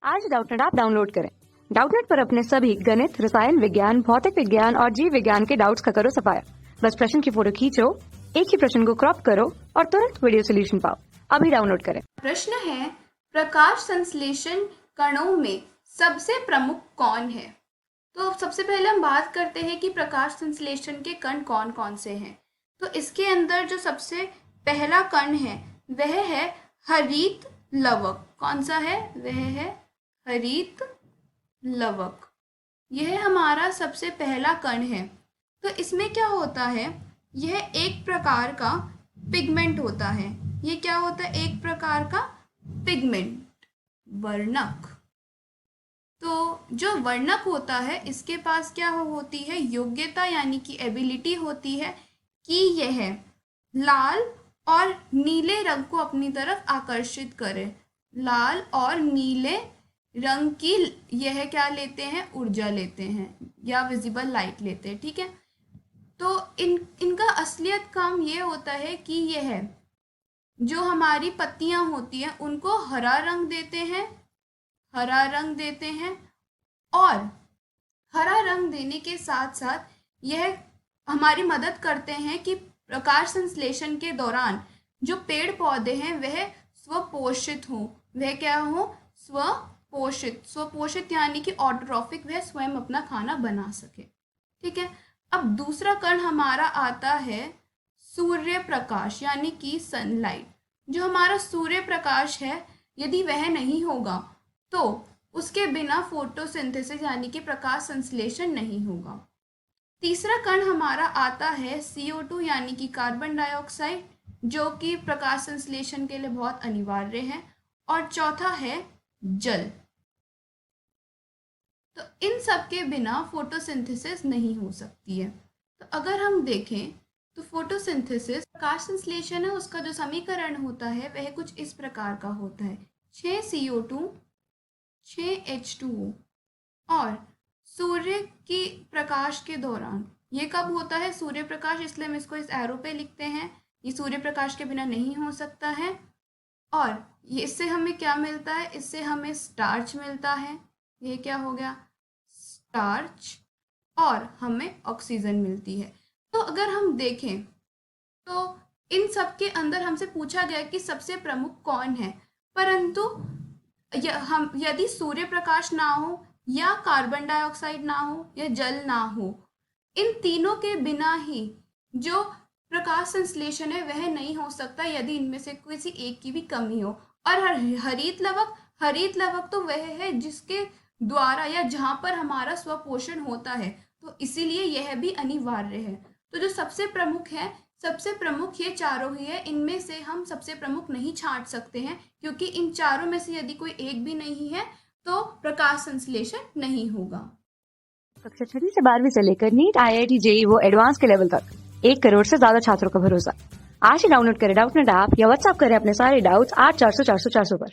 आज Doubtnut app download करें। Doubtnut पर अपने सभी गणित, रसायन विज्ञान, भौतिक विज्ञान और जीव विज्ञान के डाउट्स का करो सफाया। बस प्रश्न की फोटो खींचो, एक ही प्रश्न को क्रॉप करो और तुरंत वीडियो सोल्यूशन पाओ। अभी डाउनलोड करें। प्रश्न है, प्रकाश संश्लेषण कणों में सबसे प्रमुख कौन है? तो सबसे पहले हम बात करते हैं कि प्रकाश संश्लेषण के कण कौन कौन से हैं। तो इसके अंदर जो सबसे पहला कण है वह है हरित लवक। कौन सा है? वह है हरित लवक। यह हमारा सबसे पहला कण है। तो इसमें क्या होता है? यह एक प्रकार का पिगमेंट होता है। ये क्या होता है? एक प्रकार का पिगमेंट, वर्णक। तो जो वर्णक होता है इसके पास क्या होती है? योग्यता यानी कि एबिलिटी होती है कि यह लाल और नीले रंग को अपनी तरफ आकर्षित करे। लाल और नीले रंग की यह क्या लेते हैं? ऊर्जा लेते हैं या विजिबल लाइट लेते हैं। ठीक है, तो इनका असलियत काम ये होता है कि यह जो हमारी पत्तियां होती हैं उनको हरा रंग देते हैं और हरा रंग देने के साथ साथ यह हमारी मदद करते हैं कि प्रकाश संश्लेषण के दौरान जो पेड़ पौधे हैं वह स्वपोषित हों। वह क्या हो? स्वपोषित यानी कि ऑटोट्रॉफिक, वह स्वयं अपना खाना बना सके। ठीक है, अब दूसरा कण हमारा आता है सूर्य प्रकाश यानी कि सनलाइट। जो हमारा सूर्य प्रकाश है यदि वह नहीं होगा तो उसके बिना फोटोसिंथेसिस यानी कि प्रकाश संश्लेषण नहीं होगा। तीसरा कण हमारा आता है CO2 यानी कि कार्बन डाइऑक्साइड, जो कि प्रकाश संश्लेषण के लिए बहुत अनिवार्य है। और चौथा है जल। तो इन सब के बिना फोटोसिंथेसिस नहीं हो सकती है। तो अगर हम देखें तो फोटोसिंथेसिस, प्रकाश संश्लेषण है, उसका जो समीकरण होता है वह कुछ इस प्रकार का होता है: 6 CO2 6 H2O। और सूर्य की प्रकाश के दौरान ये कब होता है? सूर्य प्रकाश, इसलिए हम इसको इस एरो पे लिखते हैं। ये सूर्य प्रकाश के बिना नहीं हो सकता है। और ये इससे हमें क्या मिलता है? इससे हमें स्टार्च मिलता है। ये क्या हो गया? स्टार्च। और हमें ऑक्सीजन मिलती है। तो अगर हम देखें तो इन सब के अंदर हमसे पूछा गया कि सबसे प्रमुख कौन है, परंतु हम यदि सूर्य प्रकाश ना हो या कार्बन डाइऑक्साइड ना हो या जल ना हो, इन तीनों के बिना ही जो प्रकाश संश्लेषण है वह नहीं हो सकता यदि इनमें से किसी एक की भी कमी हो। और हरित लवक तो वह है जिसके द्वारा या जहाँ पर हमारा स्वपोषण होता है, तो इसीलिए यह भी अनिवार्य है। तो जो सबसे प्रमुख ये चारों ही है। इनमें से हम सबसे प्रमुख नहीं छांट सकते हैं क्योंकि इन चारों में से यदि कोई एक भी नहीं है तो प्रकाश संश्लेषण नहीं होगा। कक्षा 6 से 12वीं से लेकर नीट, IIT, JEE वो एडवांस के लेवल तक 1 करोड़ से ज्यादा छात्रों का भरोसा। आज ही डाउनलोड करें डाउटनेट ऐप या व्हाट्सएप करें अपने सारे डाउट्स 8400 400 400 पर।